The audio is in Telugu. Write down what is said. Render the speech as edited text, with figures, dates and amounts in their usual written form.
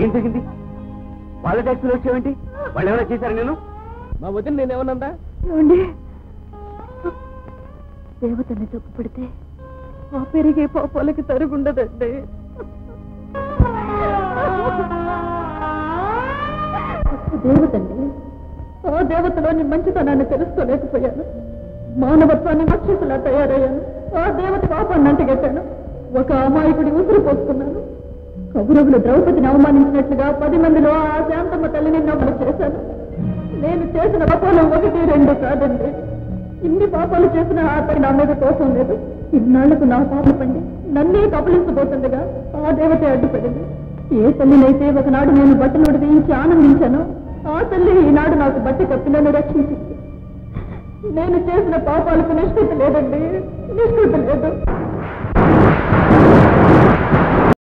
ఏం జరిగింది? వాళ్ళ ట్యాక్సీలో వచ్చావేంటి? వాళ్ళు ఏమైనా చేశారు? నేను మా వదిన నేనేమన్నా ఏమండి, దేవతని తప్పు పెడితే ఆ పెరిగే పాపాలకి తరుగుండదండి. దేవతండి, ఆ దేవతలోని మంచితనాన్ని తెలుసుకోలేకపోయాను. మానవత్వాన్ని మక్షితులా తయారయ్యాను. ఆ దేవత పాపాన్ని అంటగట్టాను. ఒక అమాయకుడి ఉసురు పోసుకున్నాను. కౌరవులు ద్రౌపదిని అవమానించినట్లుగా 10 మందిలో ఆ శాంతమ్మ తల్లిని నవ్వులు చేశాను. నేను చేసిన పాపాలు 1, 2 కాదండి. ఇన్ని పాపాలు చేసిన ఆ తల్లి నా మీద కోసం లేదు. ఇన్నాళ్లకు నా పాప పండి నన్నే కబలించబోతుండగా ఆ దేవత అడ్డుపడింది. ఏ తల్లినైతే ఒకనాడు నేను బట్టలు ఉడిదించి ఆనందించానో ఆ తల్లి ఈనాడు నాకు బట్టి కప్పి నన్ను రక్షించింది. నేను చేసిన పాపాలకు నిష్కృతి లేదండి, నిష్కృతి లేదు.